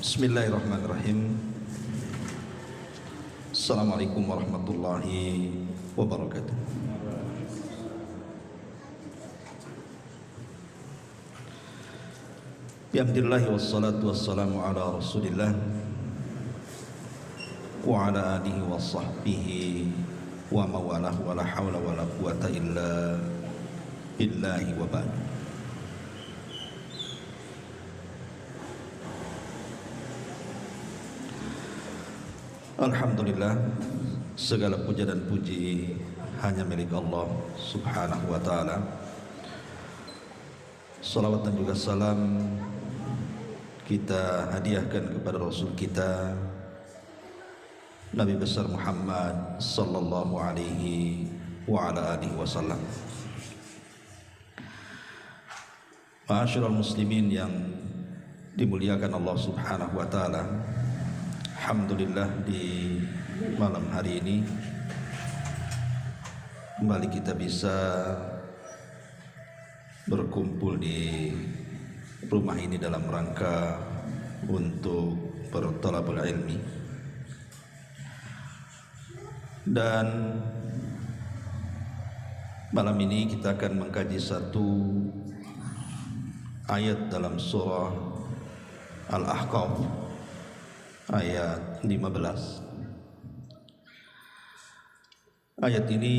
Bismillahirrahmanirrahim. Assalamualaikum warahmatullahi wabarakatuh. Bihamdillah wassalatu wassalamu ala rasulillah wa ala alihi wa sahbihi wa mawalah wa la hawla wa la quwata illa billahi wa ba'd. Alhamdulillah, segala puja dan puji hanya milik Allah subhanahu wa ta'ala. Salawat dan juga salam kita hadiahkan kepada Rasul kita Nabi besar Muhammad sallallahu alaihi wa ala alihi wasallam. Ma'asyiral muslimin yang dimuliakan Allah subhanahu wa ta'ala, alhamdulillah di malam hari ini kembali kita bisa berkumpul di rumah ini dalam rangka untuk berthalabul ilmi. Dan malam ini kita akan mengkaji satu ayat dalam surah Al-Ahqaf ayat 15. Ayat ini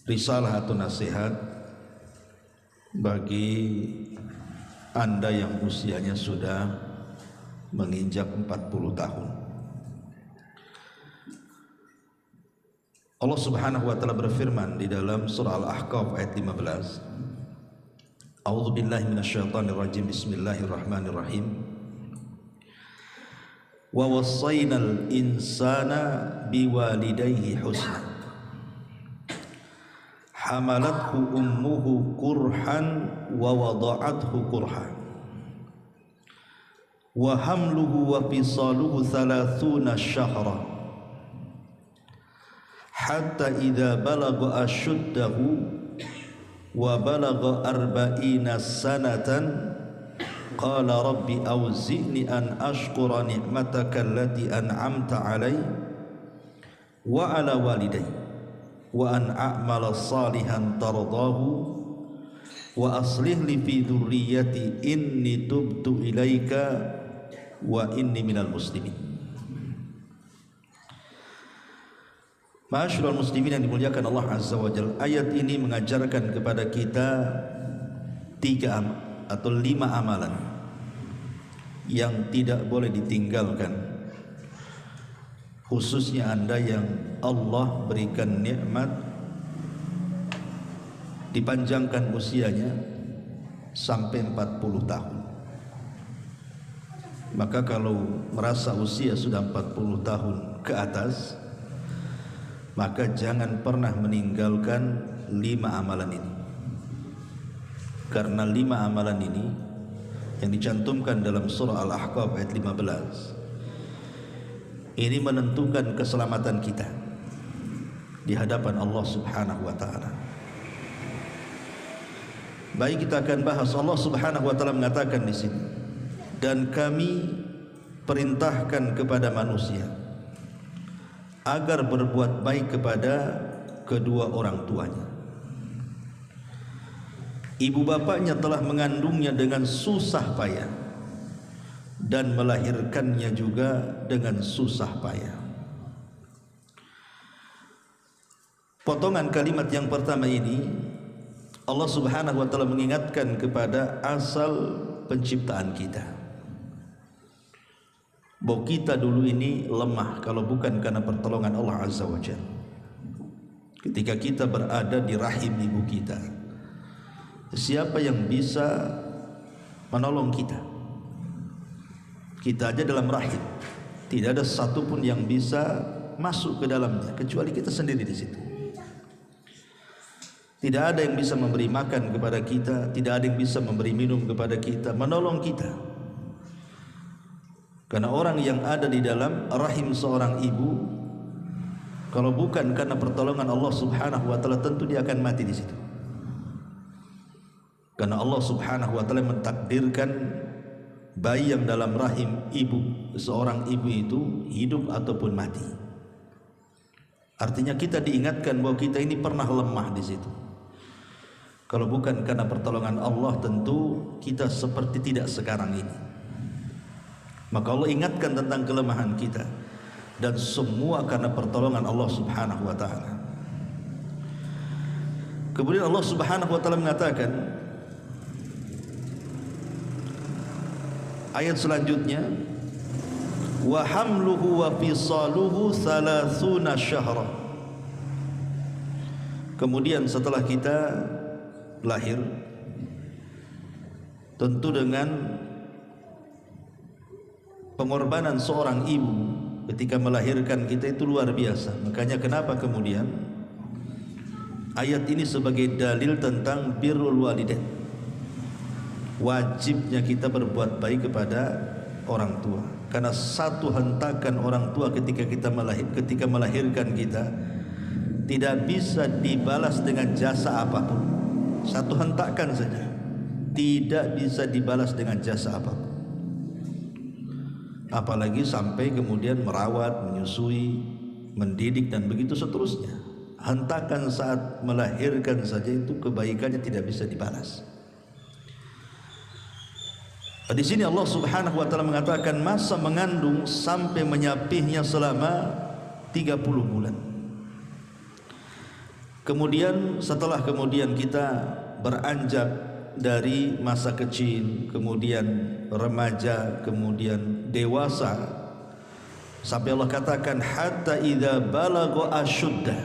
risalah atau nasihat bagi Anda yang usianya sudah menginjak 40 tahun. Allah subhanahu wa ta'ala berfirman di dalam surah Al-Ahqaf ayat 15. A'udzubillahi minasyaitonirrajim. Bismillahirrahmanirrahim. Wa wassaynal insana biwalidayhi husna hamalathu ummuhu kurhan wa wada'athu kurhan wa hamluhu wa fisaluhu 30 syahra hatta idza balagha ashuddahu wa balagha 40 sanatan qala rabbi awzi'ni an ashkura ni'mataka allati an'amta 'alai wa 'ala walidayya wa an a'mala salihan tardahu wa aslih li fi dhurriyyati inni tubtu ilaika wa inni minal muslimin. Ma'asyiral muslimin yang dimuliakan Allah azza wa jalla, ayat ini mengajarkan kepada kita 5 amalan yang tidak boleh ditinggalkan, khususnya Anda yang Allah berikan nikmat dipanjangkan usianya sampai 40 tahun. Maka kalau merasa usia sudah 40 tahun ke atas, maka jangan pernah meninggalkan 5 amalan ini. Karena 5 amalan ini yang dicantumkan dalam surah Al-Ahqaf ayat 15 ini menentukan keselamatan kita di hadapan Allah subhanahu wa ta'ala. Baik, kita akan bahas. Allah subhanahu wa ta'ala mengatakan di sini, dan kami perintahkan kepada manusia agar berbuat baik kepada kedua orang tuanya. Ibu bapaknya telah mengandungnya dengan susah payah dan melahirkannya juga dengan susah payah. Potongan kalimat yang pertama ini Allah subhanahu wa ta'ala mengingatkan kepada asal penciptaan kita, bahwa kita dulu ini lemah kalau bukan karena pertolongan Allah azza wa jalla. Ketika kita berada di rahim ibu kita, siapa yang bisa menolong kita? Kita aja dalam rahim, tidak ada satupun yang bisa masuk ke dalamnya kecuali kita sendiri di situ. Tidak ada yang bisa memberi makan kepada kita, tidak ada yang bisa memberi minum kepada kita, menolong kita. Karena orang yang ada di dalam rahim seorang ibu, kalau bukan karena pertolongan Allah subhanahu wa ta'ala, tentu dia akan mati di situ. Karena Allah subhanahu wa ta'ala mentakdirkan bayi yang dalam rahim ibu, seorang ibu itu hidup ataupun mati. Artinya kita diingatkan bahwa kita ini pernah lemah di situ. Kalau bukan karena pertolongan Allah, tentu kita seperti tidak sekarang ini. Maka Allah ingatkan tentang kelemahan kita, dan semua karena pertolongan Allah Subhanahu wa taala. Kemudian Allah Subhanahu wa taala mengatakan ayat selanjutnya, wa hamluhu wa fisaluhu 30 syahra. Kemudian setelah kita lahir, tentu dengan pengorbanan seorang ibu ketika melahirkan kita itu luar biasa. Makanya kenapa kemudian ayat ini sebagai dalil tentang birrul walidain, wajibnya kita berbuat baik kepada orang tua. Karena satu hentakan orang tua ketika melahirkan kita tidak bisa dibalas dengan jasa apapun. Satu hentakan saja tidak bisa dibalas dengan jasa apapun. Apalagi sampai kemudian merawat, menyusui, mendidik dan begitu seterusnya. Hentakan saat melahirkan saja itu kebaikannya tidak bisa dibalas. Di sini Allah Subhanahu wa taala mengatakan masa mengandung sampai menyapihnya selama 30 bulan. Kemudian setelah kita beranjak dari masa kecil, kemudian remaja, kemudian dewasa, sampai Allah katakan hatta idza balagha asyudda,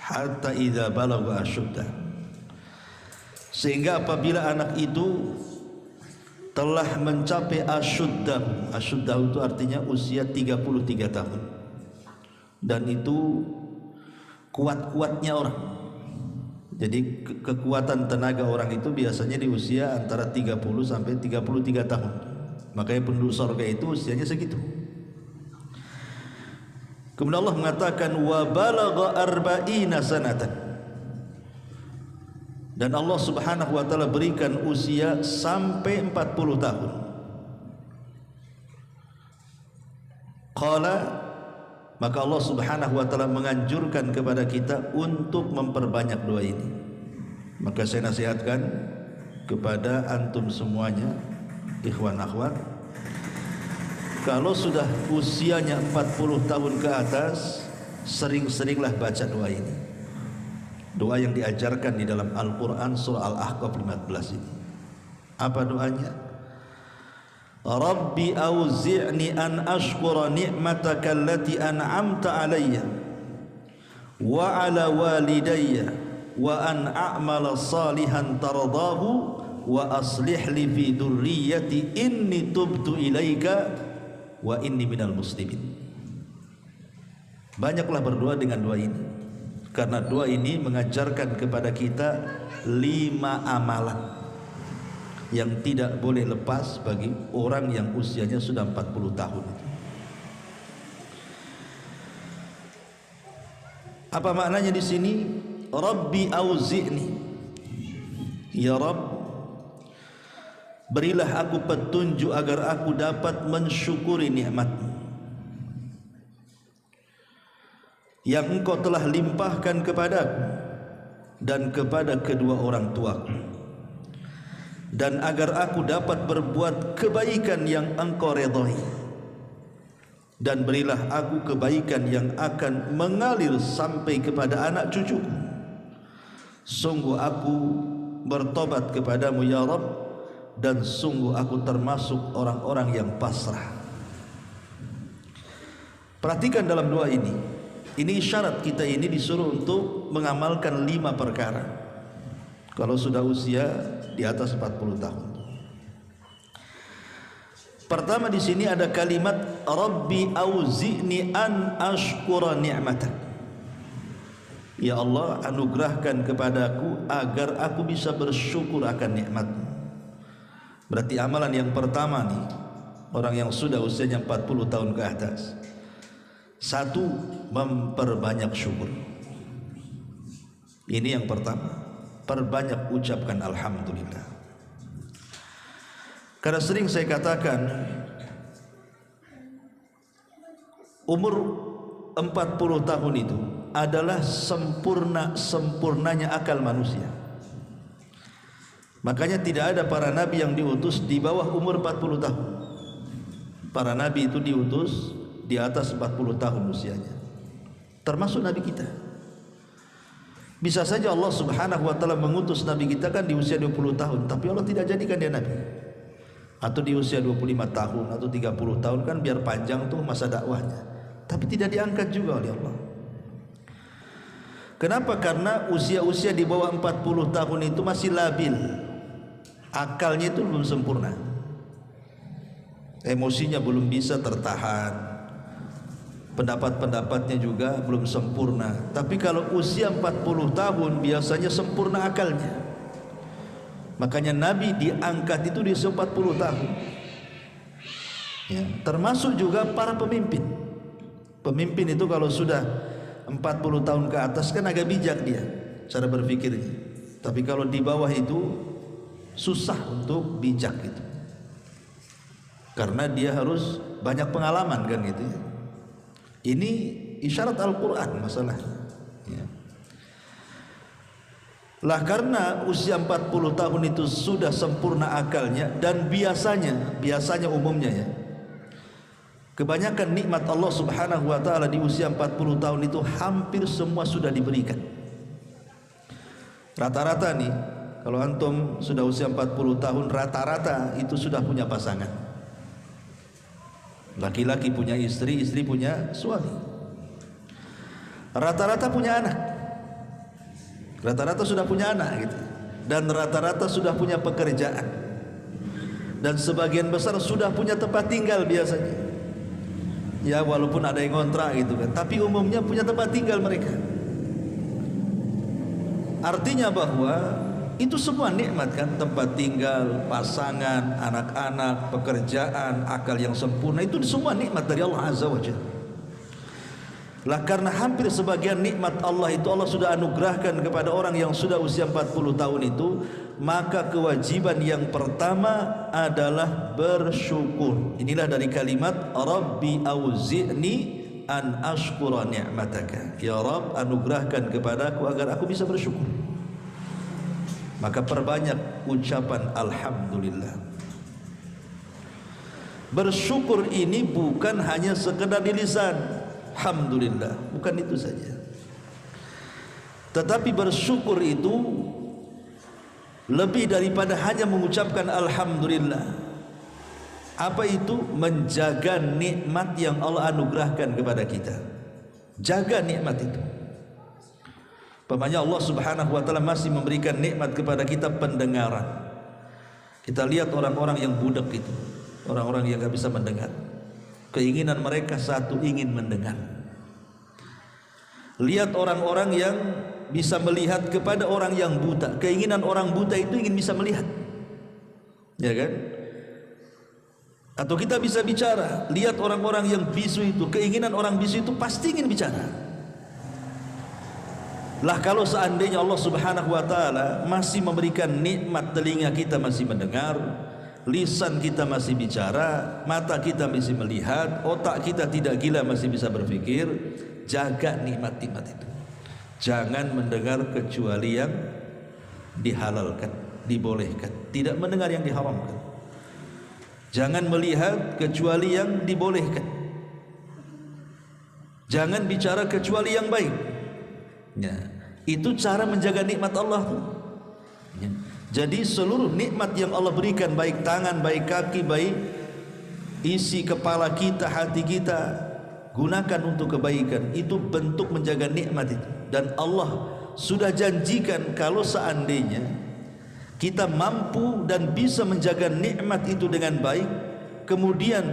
hatta idza balagha asyudda, sehingga apabila anak itu telah mencapai asyuddahu. Asyuddahu itu artinya usia 33 tahun, dan itu kuat-kuatnya orang. Jadi kekuatan tenaga orang itu biasanya di usia antara 30 sampai 33 tahun. Makanya penduduk surga itu usianya segitu. Kemudian Allah mengatakan wa balagha arba'ina sanatan, dan Allah Subhanahu wa taala berikan usia sampai 40 tahun. Qala, maka Allah Subhanahu wa taala menganjurkan kepada kita untuk memperbanyak doa ini. Maka saya nasihatkan kepada antum semuanya, ikhwan akhwat, kalau sudah usianya 40 tahun ke atas, sering-seringlah baca doa ini. Doa yang diajarkan di dalam Al-Quran surah Al-Ahqaf 15 ini. Apa doanya? Rabbi auzi'ni an ashkura ni'mataka allati an'amta alayya wa ala walidayya wa an a'mala salihan tardahu wa aslih li fi dhurriyyati inni tubtu ilaika wa inni minal muslimin. Banyaklah berdoa dengan doa ini, karena doa ini mengajarkan kepada kita 5 amalan yang tidak boleh lepas bagi orang yang usianya sudah 40 tahun. Apa maknanya di sini? Rabbi auzi'ni, ya Rabb, berilah aku petunjuk agar aku dapat mensyukuri nikmat-Mu yang Engkau telah limpahkan kepadaku dan kepada kedua orang tuaku, dan agar aku dapat berbuat kebaikan yang Engkau redhai, dan berilah aku kebaikan yang akan mengalir sampai kepada anak cucuku. Sungguh aku bertobat kepadamu ya Rabb, dan sungguh aku termasuk orang-orang yang pasrah. Perhatikan dalam doa ini isyarat kita ini disuruh untuk mengamalkan 5 perkara kalau sudah usia di atas 40 tahun. Pertama di sini ada kalimat Rabbi auzi'ni an ashkura ni'matak. Ya Allah, anugerahkan kepadaku agar aku bisa bersyukur akan nikmat-Mu. Berarti amalan yang pertama nih, orang yang sudah usianya 40 tahun ke atas, 1, memperbanyak syukur. Ini yang pertama, perbanyak ucapkan alhamdulillah. Karena sering saya katakan, umur 40 tahun itu adalah sempurnanya akal manusia. Makanya tidak ada para nabi yang diutus di bawah umur 40 tahun. Para nabi itu diutus di atas 40 tahun usianya, termasuk nabi kita. Bisa saja Allah Subhanahu wa taala mengutus nabi kita kan di usia 20 tahun, tapi Allah tidak jadikan dia nabi. Atau di usia 25 tahun atau 30 tahun, kan biar panjang tuh masa dakwahnya. Tapi tidak diangkat juga oleh Allah. Kenapa? Karena usia-usia di bawah 40 tahun itu masih labil. Akalnya itu belum sempurna. Emosinya belum bisa tertahan. Pendapat-pendapatnya juga belum sempurna. Tapi kalau usia 40 tahun biasanya sempurna akalnya. Makanya Nabi diangkat itu di usia 40 tahun. Ya, termasuk juga para pemimpin. Pemimpin itu kalau sudah 40 tahun ke atas kan agak bijak dia cara berpikirnya. Tapi kalau di bawah itu susah untuk bijak gitu. Karena dia harus banyak pengalaman kan gitu ya. Ini isyarat Al-Quran masalahnya ya. Lah karena usia 40 tahun itu sudah sempurna akalnya, dan biasanya umumnya ya, kebanyakan nikmat Allah Subhanahu wa taala di usia 40 tahun itu hampir semua sudah diberikan. Rata-rata nih, kalau antum sudah usia 40 tahun rata-rata itu sudah punya pasangan. Laki-laki punya istri, istri punya suami. Rata-rata punya anak. Rata-rata sudah punya anak gitu. Dan rata-rata sudah punya pekerjaan. Dan sebagian besar sudah punya tempat tinggal biasanya. Ya walaupun ada yang ngontrak gitu kan, tapi umumnya punya tempat tinggal mereka. Artinya bahwa itu semua nikmat kan, tempat tinggal, pasangan, anak-anak, pekerjaan, akal yang sempurna, itu semua nikmat dari Allah Azza wa Jalla. Lah karena hampir sebagian nikmat Allah itu Allah sudah anugerahkan kepada orang yang sudah usia 40 tahun itu, maka kewajiban yang pertama adalah bersyukur. Inilah dari kalimat Rabbi auzi'ni an ashkura ni'mataka. Ya Rabb, anugerahkan kepadaku agar aku bisa bersyukur. Maka perbanyak ucapan alhamdulillah. Bersyukur ini bukan hanya sekedar di lisan alhamdulillah, bukan itu saja. Tetapi bersyukur itu lebih daripada hanya mengucapkan alhamdulillah. Apa itu? Menjaga nikmat yang Allah anugerahkan kepada kita. Jaga nikmat itu. Pamannya Allah Subhanahu wa taala masih memberikan nikmat kepada kita pendengaran. Kita lihat orang-orang yang budak itu, orang-orang yang enggak bisa mendengar. Keinginan mereka satu, ingin mendengar. Lihat orang-orang yang bisa melihat kepada orang yang buta. Keinginan orang buta itu ingin bisa melihat. Ya kan? Atau kita bisa bicara. Lihat orang-orang yang bisu itu. Keinginan orang bisu itu pasti ingin bicara. Lah kalau seandainya Allah Subhanahu wa taala masih memberikan nikmat, telinga kita masih mendengar, lisan kita masih bicara, mata kita masih melihat, otak kita tidak gila masih bisa berpikir, jaga nikmat-nikmat itu. Jangan mendengar kecuali yang dihalalkan, dibolehkan, tidak mendengar yang diharamkan. Jangan melihat kecuali yang dibolehkan. Jangan bicara kecuali yang baik. Ya, itu cara menjaga nikmat Allah tuh. Ya. Jadi seluruh nikmat yang Allah berikan, baik tangan, baik kaki, baik isi kepala kita, hati kita, gunakan untuk kebaikan. Itu bentuk menjaga nikmat itu. Dan Allah sudah janjikan kalau seandainya kita mampu dan bisa menjaga nikmat itu dengan baik, kemudian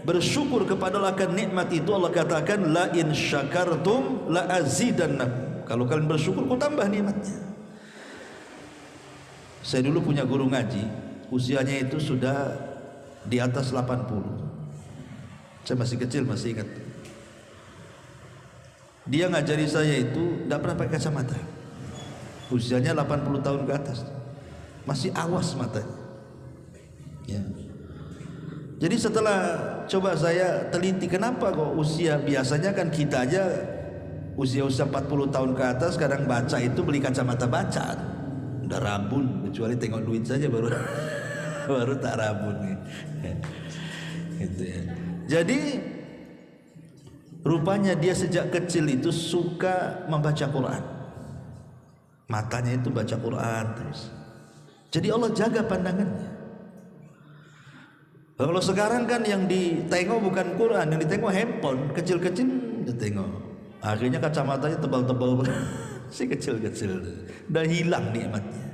bersyukur kepada akan nikmat itu, Allah katakan la in syakartum la azidannakum. Kalau kalian bersyukur, ku tambah nikmatnya. Saya dulu punya guru ngaji, usianya itu sudah di atas 80. Saya masih kecil, masih ingat. Dia ngajari saya itu tidak pernah pakai kacamata. Usianya 80 tahun ke atas, masih awas matanya. Ya. Jadi setelah coba saya teliti kenapa kok usia, biasanya kan kita aja usia-usia 40 tahun ke atas kadang baca itu beli kacamata baca, udah rabun, kecuali tengok duit saja baru baru tak rabun gitu ya. Jadi rupanya dia sejak kecil itu suka membaca Quran, matanya itu baca Quran terus. Jadi Allah jaga pandangannya. Kalau sekarang kan yang ditengok bukan Quran, yang ditengok handphone, kecil-kecil ditengok. Akhirnya kacamatanya tebal-tebal, si kecil-kecil, udah hilang nikmatnya.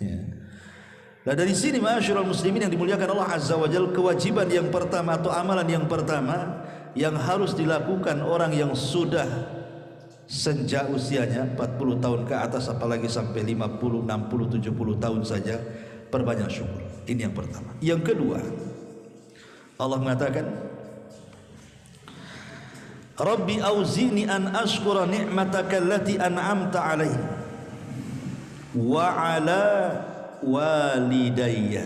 Ya. Nah dari sini ma'asyiral muslimin yang dimuliakan Allah Azza wa Jalla, kewajiban yang pertama atau amalan yang pertama yang harus dilakukan orang yang sudah senja usianya 40 tahun ke atas, apalagi sampai 50, 60, 70 tahun saja, perbanyak syukur. Ini yang pertama. Yang kedua, Allah mengatakan, Rabbi auzini an ashkura ni'mataka allati an'amta alaihi wa ala walidayya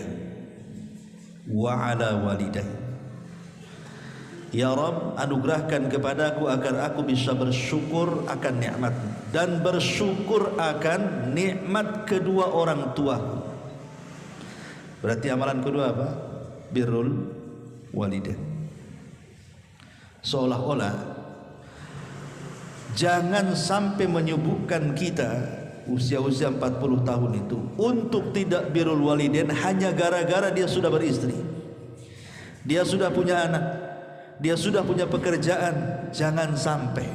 wa ala walidayya. Ya Rabb, anugerahkan kepadaku agar aku bisa bersyukur akan nikmat dan bersyukur akan nikmat kedua orang tuaku. Berarti amalan kedua apa? Birrul walidain. Seolah-olah jangan sampai menyibukkan kita usia-usia 40 tahun itu untuk tidak birrul walidain hanya gara-gara dia sudah beristri, dia sudah punya anak, dia sudah punya pekerjaan. Jangan sampai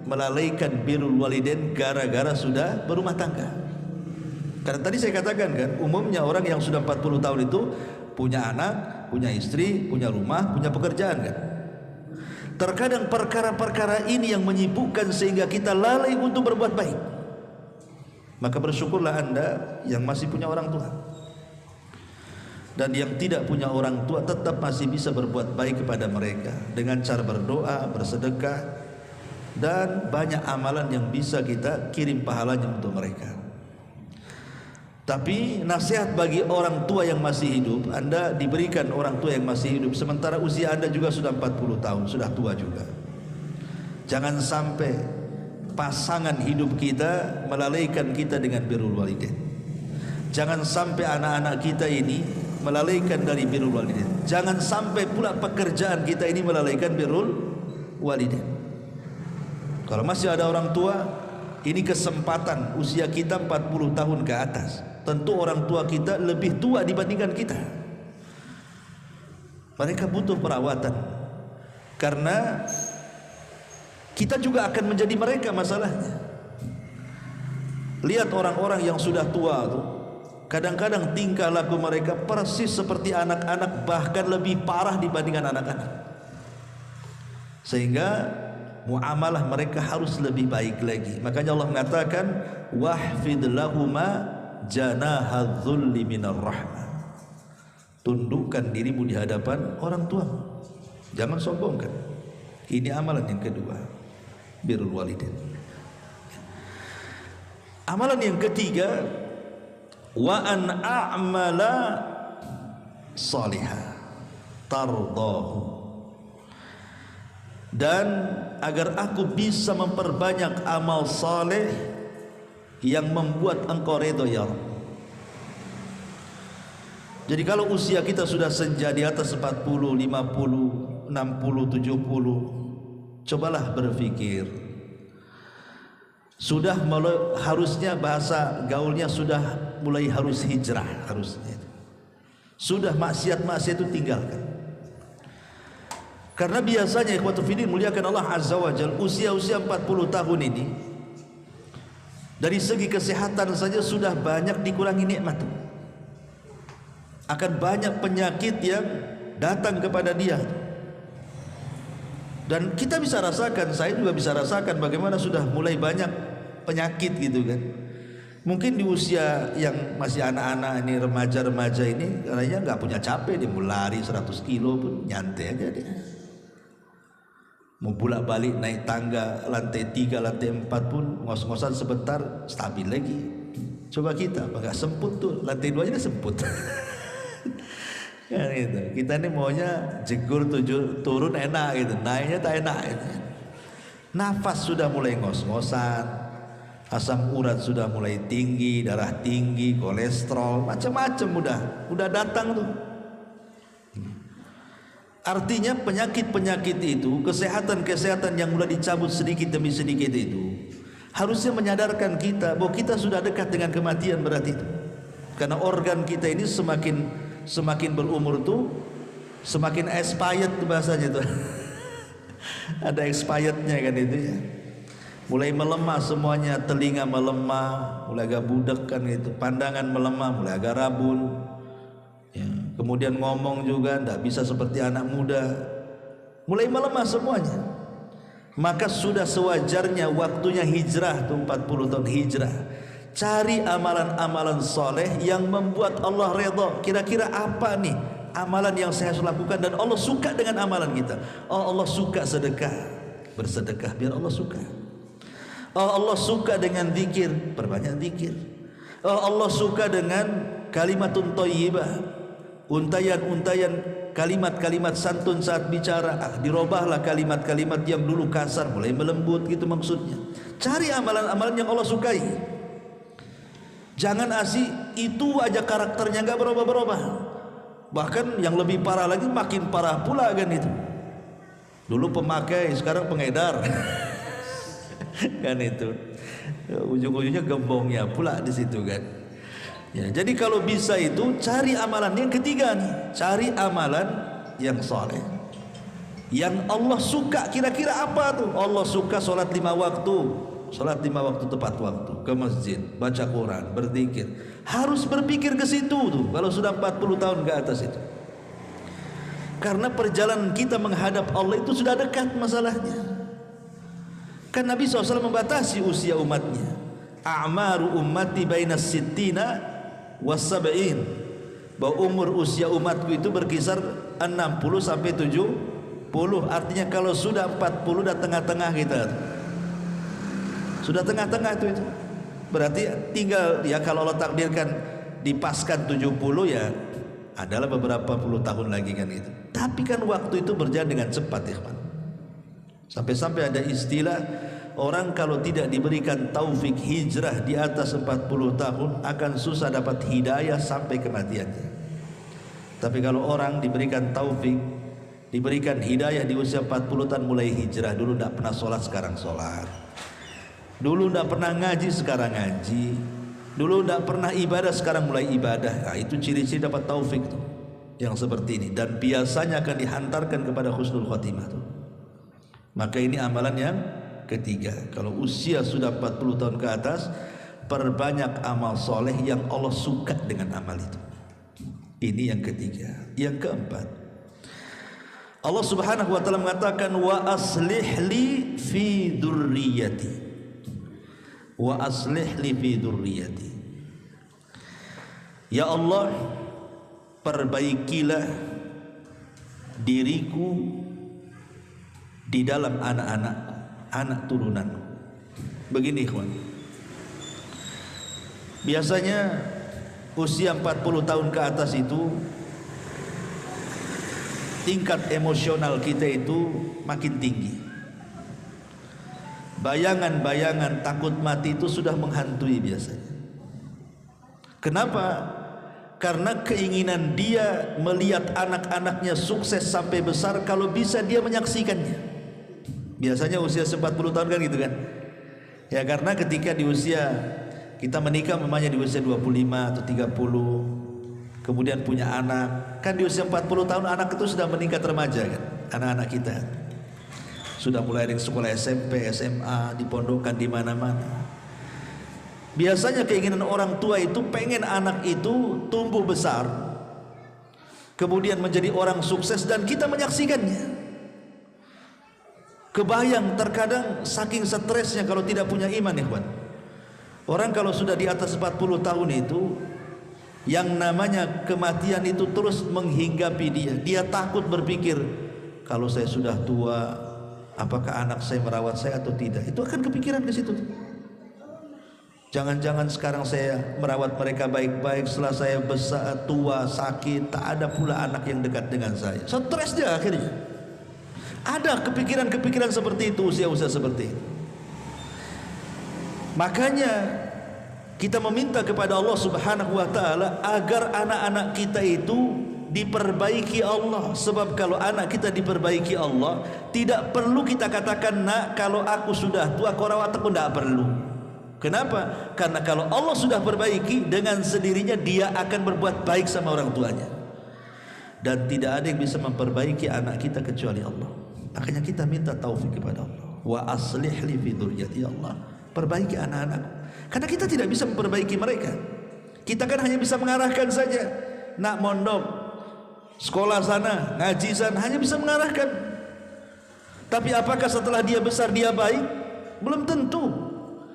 melalaikan birrul walidain gara-gara sudah berumah tangga. Karena tadi saya katakan kan, umumnya orang yang sudah 40 tahun itu punya anak, punya istri, punya rumah, punya pekerjaan kan. Terkadang perkara-perkara ini yang menyibukkan sehingga kita lalai untuk berbuat baik. Maka bersyukurlah Anda yang masih punya orang tua. Dan yang tidak punya orang tua tetap masih bisa berbuat baik kepada mereka dengan cara berdoa, bersedekah, dan banyak amalan yang bisa kita kirim pahalanya untuk mereka. Tapi nasihat bagi orang tua yang masih hidup, Anda diberikan orang tua yang masih hidup sementara usia Anda juga sudah 40 tahun, sudah tua juga. Jangan sampai pasangan hidup kita melalaikan kita dengan birrul walidain. Jangan sampai anak-anak kita ini melalaikan dari birrul walidain. Jangan sampai pula pekerjaan kita ini melalaikan birrul walidain. Kalau masih ada orang tua, ini kesempatan usia kita 40 tahun ke atas. Tentu orang tua kita lebih tua dibandingkan kita. Mereka butuh perawatan. Karena kita juga akan menjadi mereka masalahnya. Lihat orang-orang yang sudah tua tuh, kadang-kadang tingkah laku mereka persis seperti anak-anak, bahkan lebih parah dibandingkan anak-anak. Sehingga muamalah mereka harus lebih baik lagi. Makanya Allah mengatakan, wahfid lahuma janahadzulli minar rahmah. Tundukkan dirimu di hadapan orang tua, jangan sombongkan. Ini amalan yang kedua, birrul walidain. Amalan yang ketiga, wa an a'mala salihah tardahu, dan agar aku bisa memperbanyak amal saleh yang membuat engkau redha ya Rabb. Jadi kalau usia kita sudah senja di atas 40, 50, 60, 70, cobalah berpikir, sudah harusnya bahasa gaulnya sudah mulai harus hijrah, harusnya sudah maksiat-maksiat itu tinggalkan. Karena biasanya ikhwatu fillah muliakan Allah Azza wa Jalla, usia-usia 40 tahun ini dari segi kesehatan saja sudah banyak dikurangi nikmat. Akan banyak penyakit yang datang kepada dia. Dan kita bisa rasakan, saya juga bisa rasakan bagaimana sudah mulai banyak penyakit gitu kan. Mungkin di usia yang masih anak-anak ini, remaja-remaja ini, karena nggak punya capek, dia mau lari 100 kilo pun nyantai aja dia. Mau bolak balik naik tangga lantai 3, lantai 4 pun ngos-ngosan sebentar stabil lagi. Coba kita, apa nggak semput tuh, lantai 2 aja semput. Kan gitu. Kita ini maunya jegur turun enak gitu, naiknya tak enak gitu. Nafas sudah mulai ngos-ngosan, asam urat sudah mulai tinggi, darah tinggi, kolesterol, macam-macam udah datang tuh. Artinya penyakit-penyakit itu, kesehatan-kesehatan yang mulai dicabut sedikit demi sedikit itu harusnya menyadarkan kita bahwa kita sudah dekat dengan kematian berarti itu. Karena organ kita ini semakin berumur tuh semakin expired bahasanya tuh. Ada expirednya kan itu ya. Mulai melemah semuanya, telinga melemah, mulai agak budak kan gitu, pandangan melemah, mulai agak rabun. Ya, kemudian ngomong juga tidak bisa seperti anak muda, mulai melemah semuanya. Maka sudah sewajarnya waktunya hijrah tuh 40 tahun hijrah. Cari amalan-amalan soleh yang membuat Allah redha. Kira-kira apa nih amalan yang saya harus lakukan dan Allah suka dengan amalan kita? Oh, Allah suka sedekah, bersedekah biar Allah suka. Oh, Allah suka dengan zikir, perbanyak zikir. Oh, Allah suka dengan kalimatun thayyibah, untayan-untayan kalimat-kalimat santun saat bicara. Dirobahlah kalimat-kalimat yang dulu kasar mulai melembut gitu maksudnya. Cari amalan-amalan yang Allah sukai. Jangan asih itu aja karakternya nggak berubah-berubah. Bahkan yang lebih parah lagi makin parah pula kan itu. Dulu pemakai, sekarang pengedar. Kan itu. Ujung-ujungnya gembongnya pula di situ kan. Ya, jadi kalau bisa itu cari amalan yang ketiga nih, cari amalan yang soleh, yang Allah suka. Kira-kira apa tuh? Allah suka sholat 5 waktu, sholat 5 waktu tepat waktu, ke masjid, baca Quran, berzikir. Harus berpikir ke situ tuh. Kalau sudah 40 tahun ke atas itu, karena perjalanan kita menghadap Allah itu sudah dekat masalahnya. Kan Nabi SAW membatasi usia umatnya. A'maru ummati baina sittina was-sab'in, bahwa umur usia umatku itu berkisar 60 sampai 70. Artinya kalau sudah 40 dah tengah-tengah kita. Sudah tengah-tengah itu. Berarti tinggal ya kalau Allah takdirkan dipaskan 70 ya adalah beberapa puluh tahun lagi kan itu. Tapi kan waktu itu berjalan dengan cepat ya teman. Sampai-sampai ada istilah orang kalau tidak diberikan taufik hijrah di atas 40 tahun akan susah dapat hidayah sampai kematiannya. Tapi kalau orang diberikan taufik, diberikan hidayah di usia 40 tahun mulai hijrah. Dulu tidak pernah sholat, sekarang sholat. Dulu tidak pernah ngaji, sekarang ngaji. Dulu tidak pernah ibadah, sekarang mulai ibadah. Nah, itu ciri-ciri dapat taufik tuh, yang seperti ini. Dan biasanya akan dihantarkan kepada husnul khotimah tuh. Maka ini amalan yang ketiga. Kalau usia sudah 40 tahun ke atas, perbanyak amal soleh yang Allah suka dengan amal itu. Ini yang ketiga. Yang keempat, Allah Subhanahu wa ta'ala mengatakan wa aslih li fi dzurriyyati, wa aslih li fi dzurriyyati. Ya Allah, perbaikilah diriku di dalam anak-anakku, anak turunanku. Begini ikhwan, biasanya usia 40 tahun ke atas itu tingkat emosional kita itu makin tinggi. Bayangan-bayangan takut mati itu sudah menghantui biasanya. Kenapa? Karena keinginan dia melihat anak-anaknya sukses sampai besar, kalau bisa dia menyaksikannya. Biasanya usia 40 tahun kan gitu kan. Ya karena ketika di usia kita menikah memangnya di usia 25 atau 30, kemudian punya anak, kan di usia 40 tahun anak itu sudah meningkat remaja kan. Anak-anak kita sudah mulai dari sekolah SMP, SMA, dipondokkan di mana-mana. Biasanya keinginan orang tua itu pengen anak itu tumbuh besar, kemudian menjadi orang sukses dan kita menyaksikannya. Kebayang terkadang saking stresnya kalau tidak punya iman ikhwan. Orang kalau sudah di atas 40 tahun itu, yang namanya kematian itu terus menghinggapi dia. Dia takut berpikir, kalau saya sudah tua, apakah anak saya merawat saya atau tidak? Itu akan kepikiran ke situ. Jangan-jangan sekarang saya merawat mereka baik-baik, setelah saya besar, tua, sakit, tak ada pula anak yang dekat dengan saya. Stres dia akhirnya. Ada kepikiran-kepikiran seperti itu usia-usia seperti itu. Makanya kita meminta kepada Allah Subhanahu wa taala agar anak-anak kita itu diperbaiki Allah. Sebab kalau anak kita diperbaiki Allah, tidak perlu kita katakan, nak, kalau aku sudah tua kau rawat aku, tidak perlu. Kenapa? Karena kalau Allah sudah perbaiki, dengan sendirinya dia akan berbuat baik sama orang tuanya. Dan tidak ada yang bisa memperbaiki anak kita kecuali Allah. Makanya kita minta taufik kepada Allah. Wa aslih li fi dzurriyyati, Allah, perbaiki anak-anak. Karena kita tidak bisa memperbaiki mereka. Kita kan hanya bisa mengarahkan saja. Nak mondok, sekolah sana, ngaji sana, hanya bisa mengarahkan. Tapi apakah setelah dia besar dia baik? Belum tentu.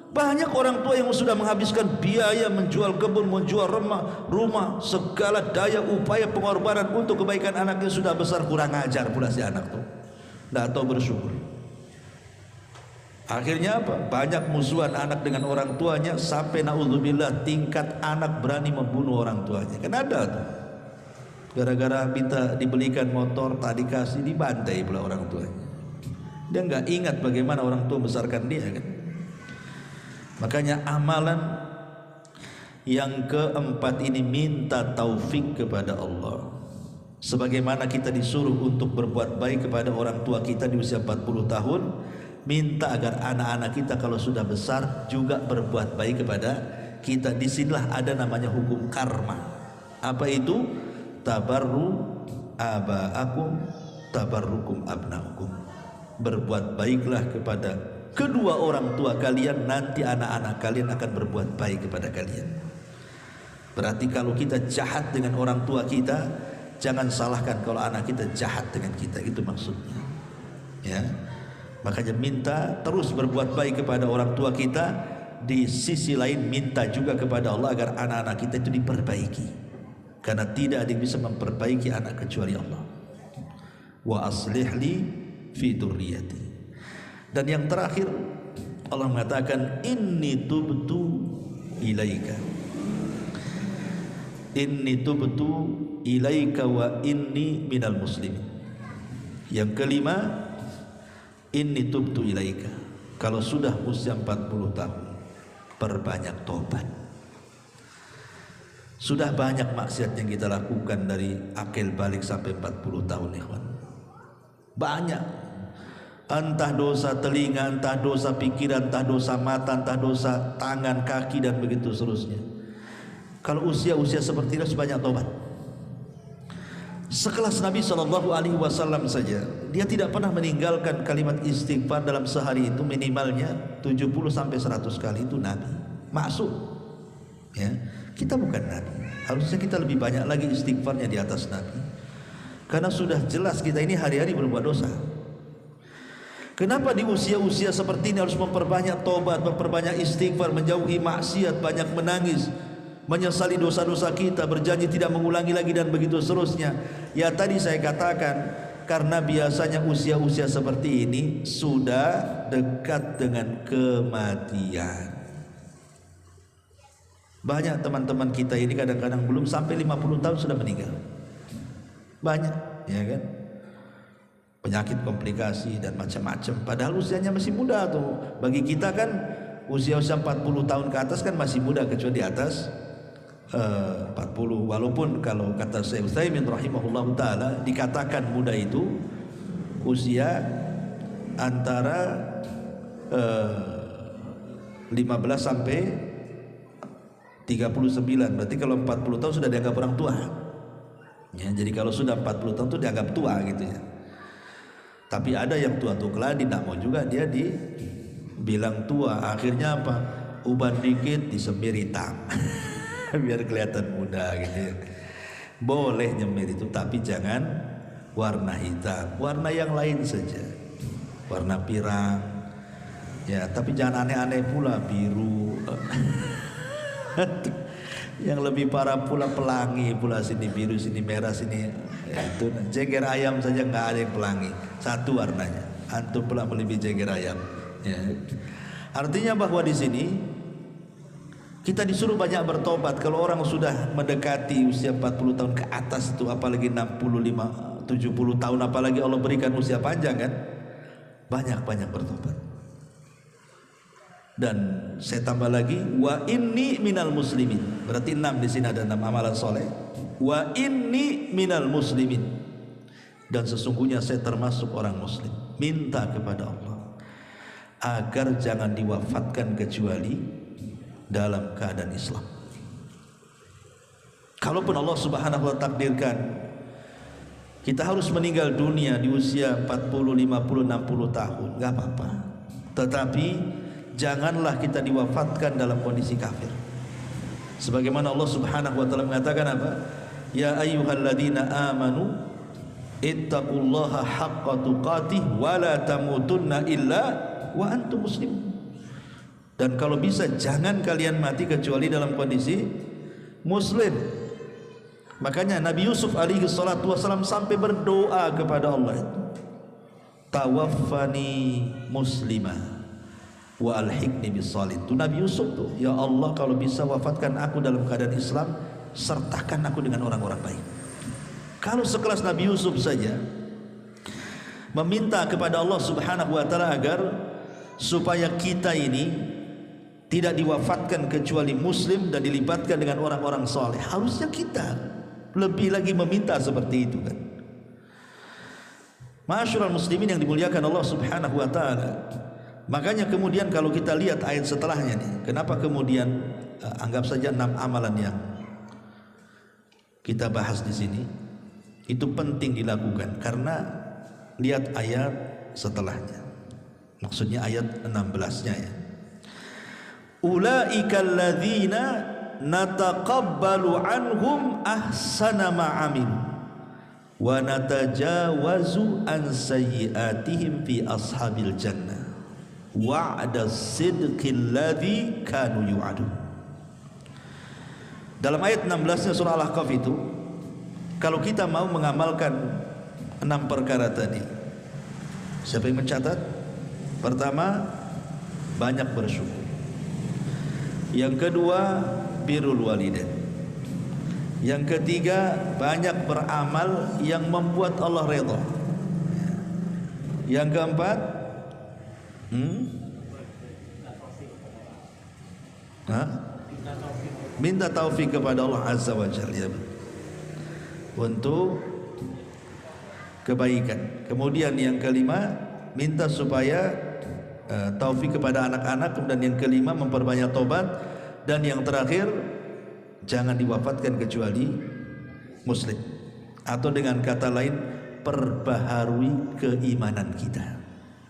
Banyak orang tua yang sudah menghabiskan biaya menjual kebun, menjual rumah, segala daya upaya pengorbanan untuk kebaikan anaknya, sudah besar kurang ajar pula si anak tuh. Tidak tahu bersyukur. Akhirnya apa? Banyak musuhan anak dengan orang tuanya, sampai naudzubillah tingkat anak berani membunuh orang tuanya. Kan ada tuh. Gara-gara minta dibelikan motor, tak dikasih, dibantai pula orang tuanya. Dia nggak ingat bagaimana orang tua besarkan dia kan. Makanya amalan yang keempat ini minta taufik kepada Allah. Sebagaimana kita disuruh untuk berbuat baik kepada orang tua kita di usia 40 tahun, minta agar anak-anak kita kalau sudah besar juga berbuat baik kepada kita. Disinilah ada namanya hukum karma. Apa itu? Tabarru aba'akum tabarrukum abna'ukum. Berbuat baiklah kepada kedua orang tua kalian, nanti anak-anak kalian akan berbuat baik kepada kalian. Berarti kalau kita jahat dengan orang tua kita, jangan salahkan kalau anak kita jahat dengan kita, itu maksudnya. Ya. Makanya minta terus berbuat baik kepada orang tua kita. Di sisi lain minta juga kepada Allah agar anak-anak kita itu diperbaiki. Karena tidak ada yang bisa memperbaiki anak kecuali Allah. Wa aslih li fi dzurriyyati. Dan yang terakhir Allah mengatakan, inni tubtu ilaika. Inni tubtu ilaika wa inni minal muslimin. Yang kelima, inni tubtu ilaika. Kalau sudah usia 40 tahun, perbanyak tobat. Sudah banyak maksiat yang kita lakukan dari akil balik sampai 40 tahun, ikhwan. Banyak. Entah dosa telinga, entah dosa pikiran, entah dosa mata, entah dosa tangan, kaki, dan begitu seterusnya. Kalau usia-usia seperti ini sebanyak tobat. Sekelas Nabi SAW saja, dia tidak pernah meninggalkan kalimat istighfar dalam sehari itu minimalnya 70-100 kali. Itu Nabi maksud. Ya, kita bukan Nabi. Harusnya kita lebih banyak lagi istighfarnya di atas Nabi. Karena sudah jelas kita ini hari-hari berbuat dosa. Kenapa di usia-usia seperti ini harus memperbanyak tobat, memperbanyak istighfar, menjauhi maksiat, banyak menangis, menyesali dosa-dosa kita, berjanji tidak mengulangi lagi, dan begitu seterusnya. Ya tadi saya katakan, karena biasanya usia-usia seperti ini sudah dekat dengan kematian. Banyak teman-teman kita ini kadang-kadang belum sampai 50 tahun sudah meninggal. Banyak, ya kan? Penyakit, komplikasi, dan macam-macam. Padahal usianya masih muda tuh. Bagi kita kan usia-usia 40 tahun ke atas kan masih muda, kecuali di atas 40. Walaupun kalau kata Syekh Utsaimin rahimahullahu taala, dikatakan muda itu usia antara 15 sampai 39. Berarti kalau 40 tahun sudah dianggap orang tua. Ya, jadi kalau sudah 40 tahun itu dianggap tua gitu ya. Tapi ada yang tua-tua keladi, tidak mau juga dia dibilang tua. Akhirnya apa? Uban dikit disemir hitam biar kelihatan muda gitu ya. Boleh nyemir itu, tapi jangan warna hitam, warna yang lain saja, warna pirang ya. Tapi jangan aneh-aneh pula, biru yang lebih parah pula pelangi pula, sini biru sini merah sini ya, itu jeger ayam saja nggak ada yang pelangi, satu warnanya. Antum pula melebihi jeger ayam ya. Artinya bahwa di sini Kita disuruh banyak bertobat. Kalau orang sudah mendekati usia 40 tahun ke atas itu, apalagi 65, 70 tahun, apalagi Allah berikan usia panjang kan, banyak-banyak bertobat. Dan saya tambah lagi, wa inni minal muslimin. Berarti 6 di sini, ada 6 amalan soleh. Wa inni minal muslimin, dan sesungguhnya saya termasuk orang muslim. Minta kepada Allah agar jangan diwafatkan kecuali dalam keadaan Islam. Kalaupun Allah Subhanahu wa ta'ala takdirkan kita harus meninggal dunia di usia 40, 50, 60 tahun, enggak apa-apa. Tetapi janganlah kita diwafatkan dalam kondisi kafir. Sebagaimana Allah Subhanahu wa ta'ala mengatakan apa? Ya ayyuhalladzina amanu ittaqullaha haqqa tuqatih wa la tamutunna illa wa antum muslimun. Dan kalau bisa jangan kalian mati kecuali dalam kondisi muslim. Makanya Nabi Yusuf alaihi salatu wasalam sampai berdoa kepada Allah itu, tawaffani muslimah wa alhiqni bisolih. Itu Nabi Yusuf tuh, ya Allah kalau bisa wafatkan aku dalam keadaan Islam, sertakan aku dengan orang-orang baik. Kalau sekelas Nabi Yusuf saja meminta kepada Allah Subhanahu wa ta'ala agar supaya kita ini tidak diwafatkan kecuali muslim dan dilibatkan dengan orang-orang soleh, harusnya kita lebih lagi meminta seperti itu kan. Ma'asyiral muslimin yang dimuliakan Allah Subhanahu wa ta'ala. Makanya kemudian kalau kita lihat ayat setelahnya nih, kenapa kemudian anggap saja 6 amalan yang kita bahas di sini itu penting dilakukan, karena lihat ayat setelahnya, maksudnya ayat 16-nya ya. Ulaikal ladzina nataqabbalu anhum ahsana ma amilu wa natajawazu an sayyi'atihim fi ashabil jannah wa'da sidqil ladzi kanu yu'adun. Dalam ayat 16-nya surah Al-Ahqaf itu, kalau kita mau mengamalkan 6 perkara tadi, siapa yang mencatat? Pertama, banyak bersyukur. Yang kedua, birrul walidain. Yang ketiga, banyak beramal yang membuat Allah redha. Yang keempat, minta taufik kepada Allah Azza wa Jalla ya, untuk kebaikan. Kemudian yang kelima, minta supaya taufik kepada anak-anak. Kemudian yang kelima, memperbanyak tobat. Dan yang terakhir, jangan diwafatkan kecuali muslim. Atau dengan kata lain, perbaharui keimanan kita.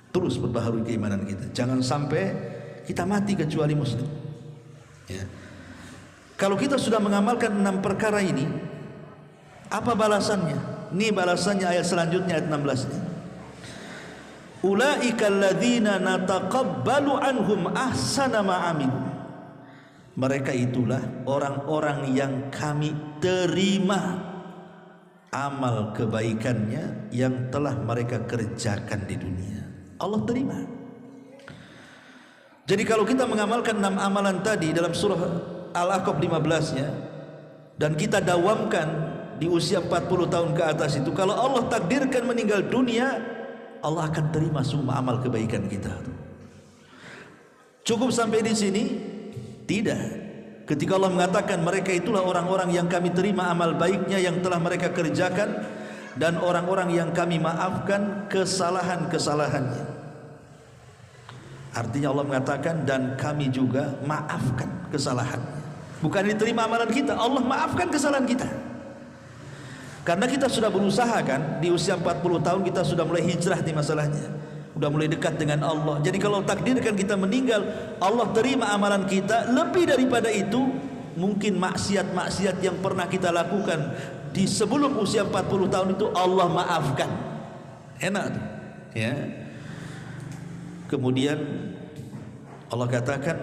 Terus perbaharui keimanan kita. Jangan sampai kita mati kecuali muslim ya. Kalau kita sudah mengamalkan 6 perkara ini, apa balasannya? Ini balasannya ayat selanjutnya, ayat 16-nya. Ulaikal ladzina nataqabbalu anhum ahsana ma amilu. Mereka itulah orang-orang yang kami terima amal kebaikannya yang telah mereka kerjakan di dunia. Allah terima. Jadi kalau kita mengamalkan 6 amalan tadi dalam surah Al-Ahqaf 15-nya, dan kita dawamkan di usia 40 tahun ke atas itu, kalau Allah takdirkan meninggal dunia, Allah akan terima semua amal kebaikan kita. Cukup sampai di sini? Tidak. Ketika Allah mengatakan mereka itulah orang-orang yang kami terima amal baiknya yang telah mereka kerjakan, dan orang-orang yang kami maafkan kesalahan-kesalahannya. Artinya Allah mengatakan dan kami juga maafkan kesalahannya. Bukan diterima amalan kita, Allah maafkan kesalahan kita. Karena kita sudah berusaha kan, di usia 40 tahun kita sudah mulai hijrah di masalahnya, sudah mulai dekat dengan Allah. Jadi kalau takdirkan kita meninggal, Allah terima amalan kita. Lebih daripada itu, mungkin maksiat-maksiat yang pernah kita lakukan di sebelum usia 40 tahun itu Allah maafkan. Enak tuh ya. Kemudian Allah katakan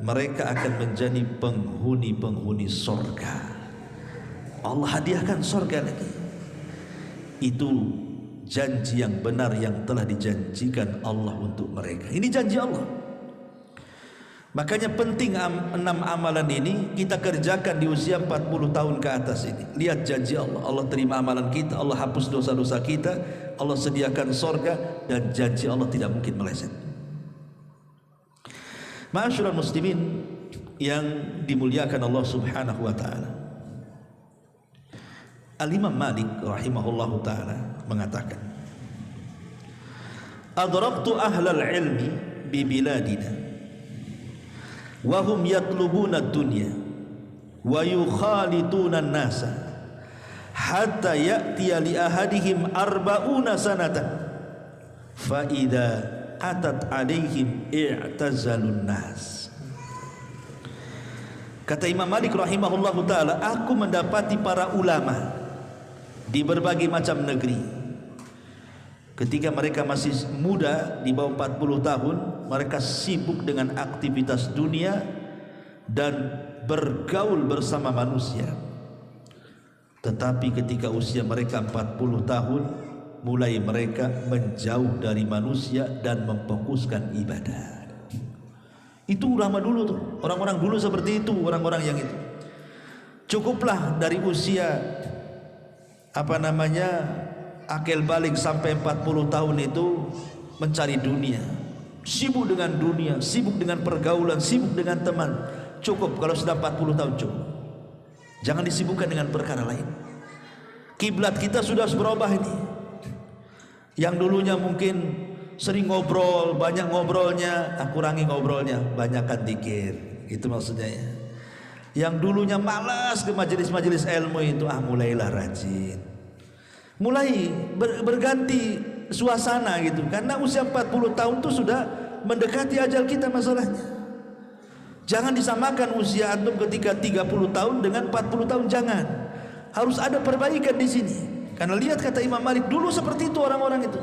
mereka akan menjadi penghuni-penghuni surga. Allah hadiahkan surga lagi. Itu janji yang benar yang telah dijanjikan Allah untuk mereka. Ini janji Allah. Makanya penting 6 amalan ini kita kerjakan di usia 40 tahun ke atas ini. Lihat janji Allah, Allah terima amalan kita, Allah hapus dosa-dosa kita, Allah sediakan sorga, dan janji Allah tidak mungkin meleset. Ma'asyiral muslimin yang dimuliakan Allah subhanahu wa ta'ala, Al-Imam Malik rahimahullahu ta'ala mengatakan, adraktu ahlal ilmi bi biladina wa hum yatlubuna ad-dunya wa yukhalituna an-nasa hatta ya'tiya li ahadihim 40 sanatan fa idza atat alaihim i'tazalun nas. Kata Imam Malik rahimahullahu taala, aku mendapati para ulama di berbagai macam negeri ketika mereka masih muda, di bawah 40 tahun, mereka sibuk dengan aktivitas dunia dan bergaul bersama manusia. Tetapi ketika usia mereka 40 tahun, mulai mereka menjauh dari manusia dan memfokuskan ibadah. Itu ulama dulu tuh, orang-orang dulu seperti itu, orang-orang yang itu. Cukuplah dari usia akil balik sampai 40 tahun itu mencari dunia, sibuk dengan dunia, sibuk dengan pergaulan, sibuk dengan teman. Cukup kalau sudah 40 tahun cukup. Jangan disibukkan dengan perkara lain. Kiblat kita sudah berubah ini. Yang dulunya mungkin sering ngobrol, banyak ngobrolnya, kurangi ngobrolnya, banyakkan zikir. Itu maksudnya ya. Yang dulunya malas ke majelis-majelis ilmu itu, mulailah rajin. Mulai berganti suasana gitu, karena usia 40 tahun itu sudah mendekati ajal kita masalahnya. Jangan disamakan usia antum ketika 30 tahun dengan 40 tahun, jangan. Harus ada perbaikan di sini. Karena lihat kata Imam Malik dulu seperti itu orang-orang itu.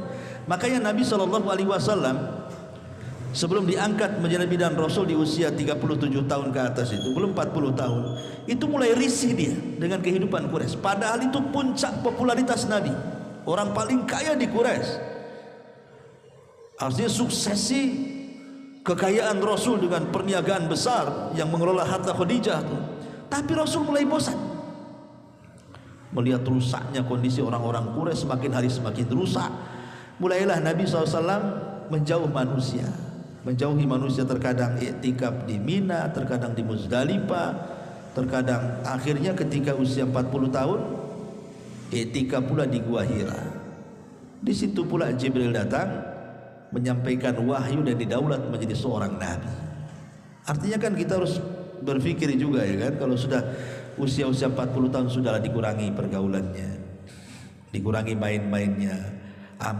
Makanya Nabi SAW sebelum diangkat menjadi nabi dan rasul di usia 37 tahun ke atas itu, belum 40 tahun, itu mulai risih dia dengan kehidupan Quraisy. Padahal itu puncak popularitas Nabi, orang paling kaya di Quraisy. Artinya suksesi kekayaan Rasul dengan perniagaan besar yang mengelola harta Khadijah itu. Tapi Rasul mulai bosan melihat rusaknya kondisi orang-orang Quraisy, semakin hari semakin rusak. Mulailah Nabi SAW menjauh manusia, menjauhi manusia, terkadang iktikaf di Mina, terkadang di Muzdalifah, terkadang akhirnya ketika usia 40 tahun iktikaf pula di Gua Hira. Di situ pula Jibril datang menyampaikan wahyu dan didaulat menjadi seorang nabi. Artinya kan kita harus berpikir juga ya kan, kalau sudah usia-usia 40 tahun sudahlah dikurangi pergaulannya, dikurangi main-mainnya,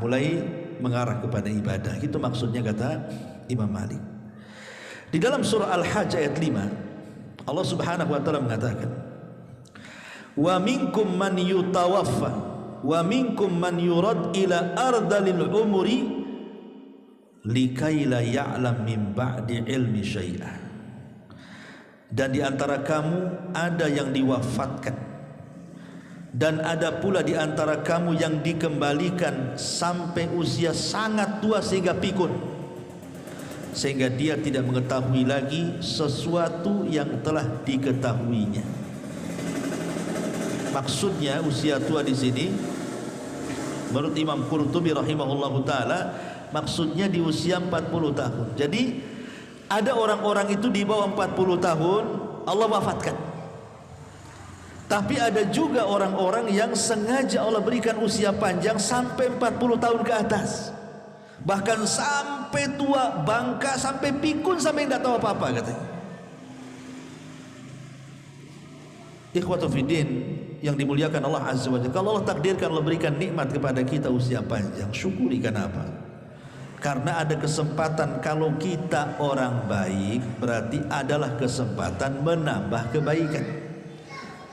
mulai mengarah kepada ibadah. Itu maksudnya kata Imam Malik. Di dalam surah Al-Hajj ayat 5, Allah Subhanahu wa taala mengatakan, "Wa minkum man yutawaffa wa minkum man yurad ila ardalil umri likai la ya'lam min ba'di ilmi syai'an." Dan di antara kamu ada yang diwafatkan, dan ada pula di antara kamu yang dikembalikan sampai usia sangat tua sehingga pikun, sehingga dia tidak mengetahui lagi sesuatu yang telah diketahuinya. Maksudnya usia tua di sini menurut Imam Qurtubi rahimahullahu taala, maksudnya di usia 40 tahun. Jadi ada orang-orang itu di bawah 40 tahun Allah wafatkan. Tapi ada juga orang-orang yang sengaja Allah berikan usia panjang sampai 40 tahun ke atas. Bahkan sampai tua, bangka, sampai pikun, sampai tidak tahu apa-apa katanya. Ikhwatu fiddin yang dimuliakan Allah Azza wa Jalla, kalau Allah takdirkan, Allah berikan nikmat kepada kita usia panjang, syukuri. Kenapa? Karena ada kesempatan, kalau kita orang baik berarti adalah kesempatan menambah kebaikan.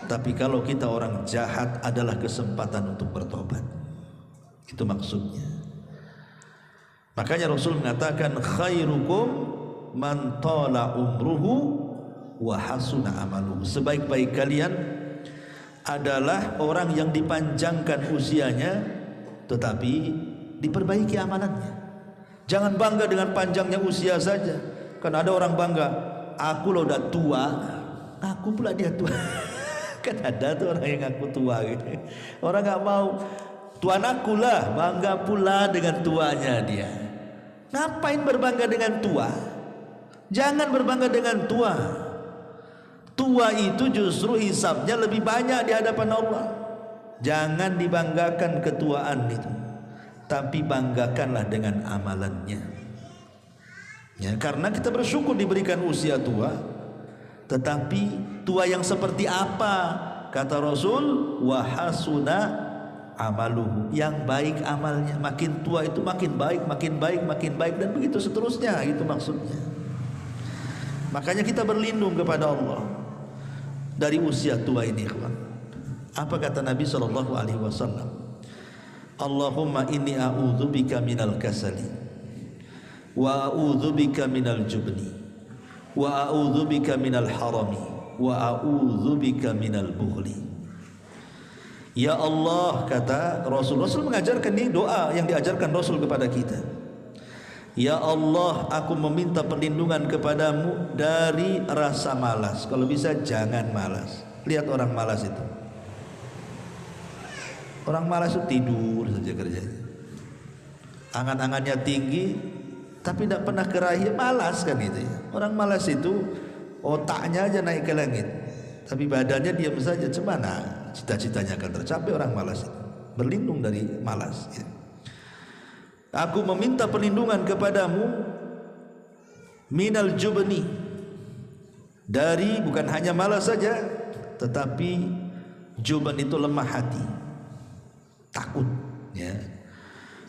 Tapi kalau kita orang jahat adalah kesempatan untuk bertobat. Itu maksudnya. Makanya Rasul mengatakan, khairukum man tala umruhu wa hasuna amaluhu. Sebaik-baik kalian adalah orang yang dipanjangkan usianya tetapi diperbaiki amalannya. Jangan bangga dengan panjangnya usia saja, Kan ada orang bangga, aku lo udah tua, aku pula dia tua. Kan ada tuh orang yang ngaku tua gitu. Orang nggak mau, tuan aku lah, bangga pula dengan tuanya dia. Ngapain berbangga dengan tua? Jangan berbangga dengan tua. Tua itu justru hisabnya lebih banyak di hadapan Allah. Jangan dibanggakan ketuaan itu, tapi banggakanlah dengan amalannya. Ya, karena kita bersyukur diberikan usia tua, tetapi tua yang seperti apa? Kata Rasul, wa hasuna amaluhu, yang baik amalnya. Makin tua itu makin baik, makin baik, makin baik, dan begitu seterusnya. Itu maksudnya. Makanya kita berlindung kepada Allah dari usia tua ini, kawan. Apa kata Nabi SAW? Allahumma inni a'udzubika minal kasali wa a'udzubika minal jubni wa a'udzubika minal harami wa a'udzubika minal bukhli. Ya Allah, kata Rasul mengajarkan ini doa yang diajarkan Rasul kepada kita. Ya Allah, aku meminta perlindungan kepadamu dari rasa malas. Kalau bisa jangan malas. Lihat orang malas itu. Orang malas itu tidur saja kerjanya. Angan-angannya tinggi, tapi tidak pernah keraih, malas kan itu ya. Orang malas itu otaknya aja naik ke langit, tapi badannya diam saja. Cemana cita-citanya akan tercapai orang malas itu. Berlindung dari malas ya. Aku meminta perlindungan kepadamu minal jubni, dari bukan hanya malas saja, tetapi juban itu lemah hati, takut ya.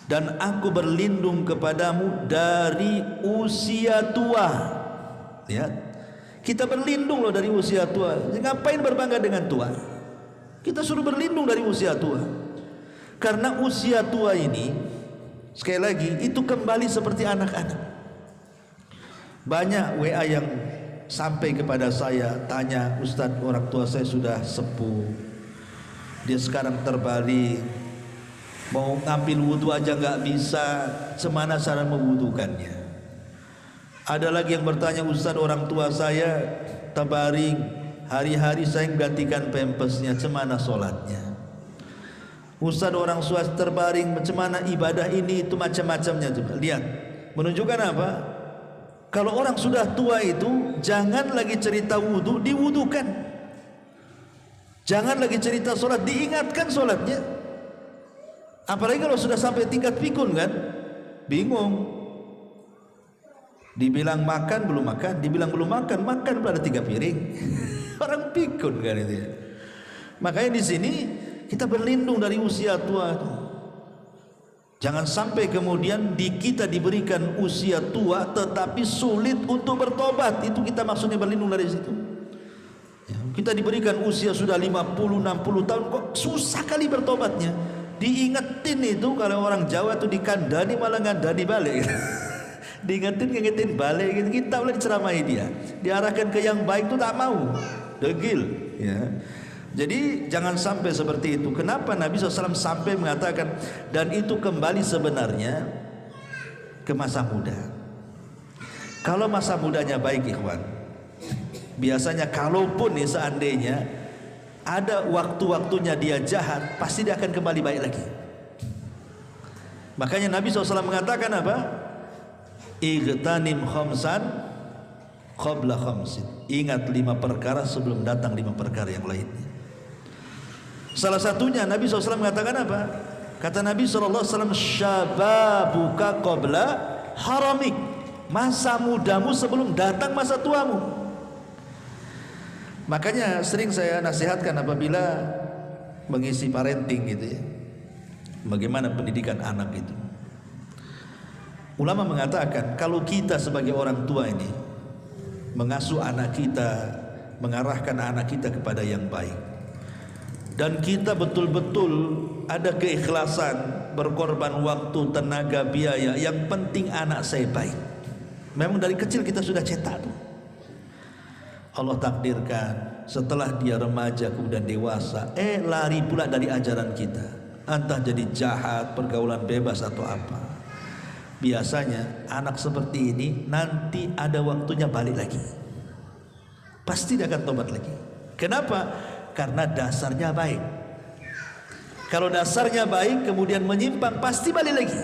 Dan aku berlindung kepadamu dari usia tua. Lihat, kita berlindung loh dari usia tua. Ngapain berbangga dengan tua? Kita suruh berlindung dari usia tua. Karena usia tua ini, sekali lagi, itu kembali seperti anak-anak. Banyak WA yang sampai kepada saya, tanya, Ustadz, orang tua saya sudah sepuh, dia sekarang terbalik, mau ngambil wudhu aja nggak bisa, semana cara mewudukannya. Ada lagi yang bertanya, Ustaz, orang tua saya terbaring, hari-hari saya menggantikan pampasnya, semana sholatnya. Ustaz, orang tua terbaring, macam mana ibadah ini itu, macam-macamnya. Coba lihat, menunjukkan apa? Kalau orang sudah tua itu, jangan lagi cerita wudhu, diwudukan. Jangan lagi cerita sholat, diingatkan sholatnya. Apalagi kalau sudah sampai tingkat pikun kan, bingung. Dibilang makan belum makan, dibilang belum makan, makan pada 3 piring. Orang pikun kan itu ya. Makanya di sini kita berlindung dari usia tua itu. Jangan sampai kemudian kita diberikan usia tua tetapi sulit untuk bertobat. Itu kita maksudnya berlindung dari situ. Ya, kita diberikan usia sudah 50-60 tahun, kok susah kali bertobatnya. Diingetin itu, kalau orang Jawa itu dikandani malah ngandani balik. Diingetin balik gitu. Kita boleh diceramahi dia, diarahkan ke yang baik itu tak mau, degil ya. Jadi jangan sampai seperti itu. Kenapa Nabi SAW sampai mengatakan, dan itu kembali sebenarnya ke masa muda. Kalau masa mudanya baik, ikhwan, biasanya kalaupun nih seandainya ada waktu-waktunya dia jahat, pasti dia akan kembali baik lagi. Makanya Nabi SAW mengatakan apa? Igtanim khamsan qabla khamsin. Ingat 5 perkara sebelum datang 5 perkara yang lainnya. Salah satunya Nabi SAW mengatakan apa? Kata Nabi SAW, syababuka qabla haramik. Masa mudamu sebelum datang masa tuamu. Makanya sering saya nasihatkan apabila mengisi parenting gitu ya, bagaimana pendidikan anak itu. Ulama mengatakan, kalau kita sebagai orang tua ini mengasuh anak kita, mengarahkan anak kita kepada yang baik, dan kita betul-betul ada keikhlasan, berkorban waktu, tenaga, biaya, yang penting anak saya baik. Memang dari kecil kita sudah cetak tuh. Allah takdirkan setelah dia remaja kemudian dewasa, lari pula dari ajaran kita, entah jadi jahat, pergaulan bebas atau apa. biasanya anak seperti ini nanti ada waktunya balik lagi, pasti dia akan tobat lagi. Kenapa? Karena dasarnya baik. Kalau dasarnya baik kemudian menyimpang, pasti balik lagi.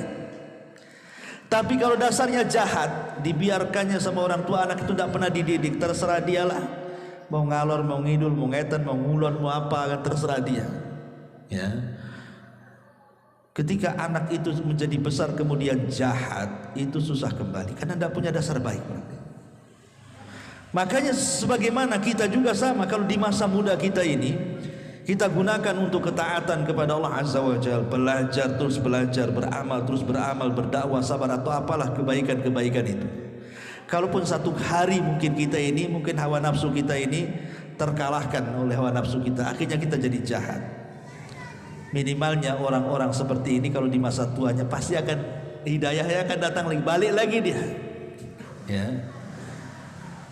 Tapi kalau dasarnya jahat, dibiarkannya sama orang tua, anak itu tidak pernah dididik, terserah dialah, mau ngalor, mau ngidul, mau ngetan, mau ngulon, mau apa, kan terserah dia. Ya. Ketika anak itu menjadi besar kemudian jahat, itu susah kembali karena tidak punya dasar baik. Makanya sebagaimana kita juga sama, kalau di masa muda kita ini kita gunakan untuk ketaatan kepada Allah Azza wa Jalla, belajar terus belajar, beramal terus beramal, berdakwah, sabar atau apalah kebaikan-kebaikan itu. Kalaupun satu hari mungkin kita ini, mungkin hawa nafsu kita ini terkalahkan oleh hawa nafsu kita, akhirnya kita jadi jahat. Minimalnya orang-orang seperti ini kalau di masa tuanya pasti akan hidayahnya akan datang lagi, balik lagi dia. Ya.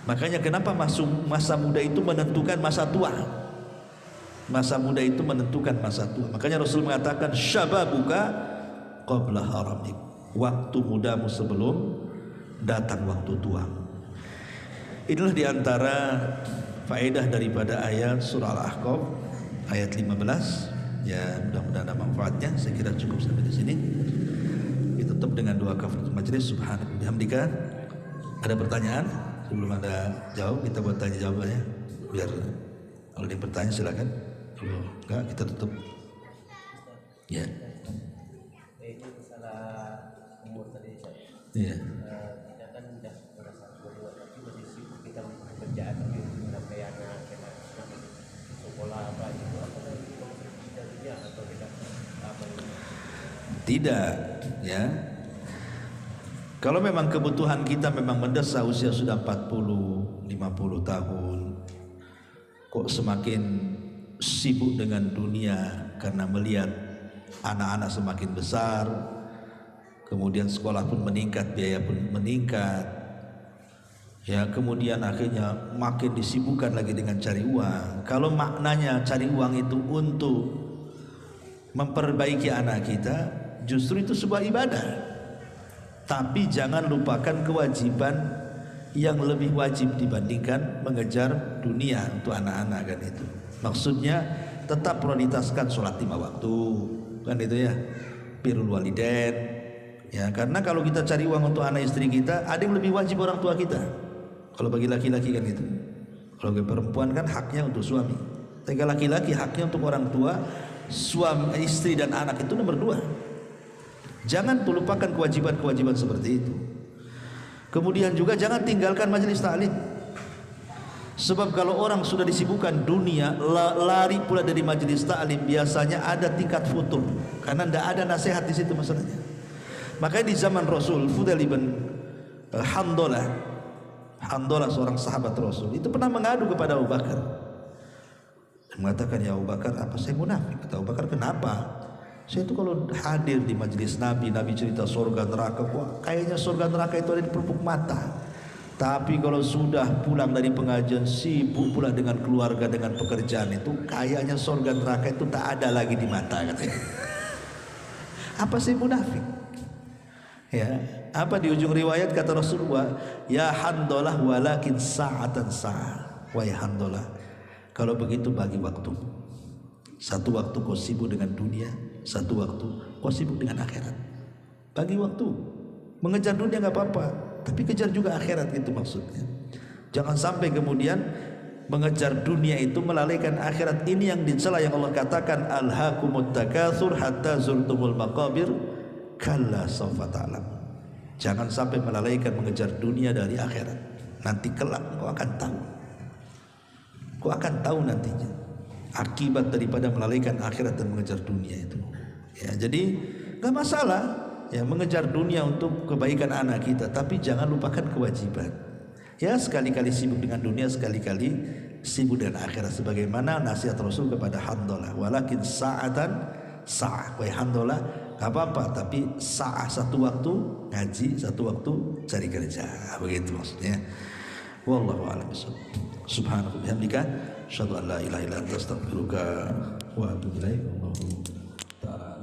Makanya kenapa masa muda itu menentukan masa tua. Masa muda itu menentukan masa tua. Makanya Rasul mengatakan syababuka qabla haramik. Waktu mudamu sebelum datang waktu tua. Inilah diantara faedah daripada ayat surah Al-Ahqaf ayat 15. Ya, mudah-mudahan ada manfaatnya. Saya kira cukup sampai di sini. Kita tutup dengan doa kafaratul majelis. Subhanaka bihamdika. Ada pertanyaan? Sebelum ada jawab, kita buat tanya jawabannya. Biar kalau ada pertanyaan silakan. Kalau enggak kita tutup. Ya. Ini masalah umur tadi saya. Iya. Kita kan sudah merasa tua tapi masih sibuk kita pekerjaan tapi sampai anak kita sekolah apa itu apa dari atau kita apa ini? Tidak, ya. Kalau memang kebutuhan kita memang mendesak, usia sudah 40, 50 tahun, kok semakin sibuk dengan dunia karena melihat anak-anak semakin besar, kemudian sekolah pun meningkat, biaya pun meningkat, ya, kemudian akhirnya makin disibukkan lagi dengan cari uang. Kalau maknanya cari uang itu untuk memperbaiki anak kita, justru itu sebuah ibadah. Tapi jangan lupakan kewajiban yang lebih wajib dibandingkan mengejar dunia untuk anak-anak, kan itu. Maksudnya tetap prioritaskan sholat 5 waktu, kan itu ya, birrul walidain, ya, karena kalau kita cari uang untuk anak istri kita, ada yang lebih wajib orang tua kita. Kalau bagi laki-laki kan itu, kalau bagi perempuan kan haknya untuk suami, tapi laki-laki haknya untuk orang tua, suami, istri dan anak itu nomor 2. Jangan lupakan kewajiban-kewajiban seperti itu. Kemudian juga jangan tinggalkan majelis taklim. Sebab kalau orang sudah disibukkan dunia, lari pula dari majelis taklim, biasanya ada tingkat futur, karena tidak ada nasihat di situ masalahnya. Makanya di zaman Rasul, Fudail ibn Handolah seorang sahabat Rasul, itu pernah mengadu kepada Abu Bakar. Dan mengatakan, ya Abu Bakar, apa saya munafik? Kata Abu Bakar, kenapa? Saya itu kalau hadir di majelis Nabi cerita surga neraka, wah, kayaknya surga neraka itu ada di pelupuk mata. Tapi kalau sudah pulang dari pengajian, sibuk pula dengan keluarga, dengan pekerjaan, itu kayaknya surga neraka itu tak ada lagi di mata, katanya. Apa sih munafik? Ya, apa di ujung riwayat kata Rasulullah, ya Handolah walakin sa'atan sa'ah. Wahai Handolah, kalau begitu bagi waktu. Satu waktu kau sibuk dengan dunia, satu waktu kau sibuk dengan akhirat. Bagi waktu. Mengejar dunia nggak apa-apa, tapi kejar juga akhirat, itu maksudnya. Jangan sampai kemudian mengejar dunia itu melalaikan akhirat. Ini yang dicela, yang Allah katakan, alhaakumut takatsur hatta zurtumul maqabir kalla sawfa ta'lam. Jangan sampai melalaikan mengejar dunia dari akhirat. Nanti kelak kau akan tahu. Kau akan tahu nantinya akibat daripada melalaikan akhirat dan mengejar dunia itu. Ya, jadi nggak masalah ya mengejar dunia untuk kebaikan anak kita, tapi jangan lupakan kewajiban. Ya, sekali-kali sibuk dengan dunia, sekali-kali sibuk dengan akhirat, sebagaimana nasihat Rasul kepada Handolah, walakin sa'atan sa'ah. Wahai Handolah, nggak apa-apa, tapi sa'ah, satu waktu ngaji, satu waktu cari kerja, begitu maksudnya. Wallahu a'lam bishawab. Subhanallah bihamdika, asyhadu an la ilaha illa anta, astaghfiruka wa atubu ilaik. Wallahu ta'ala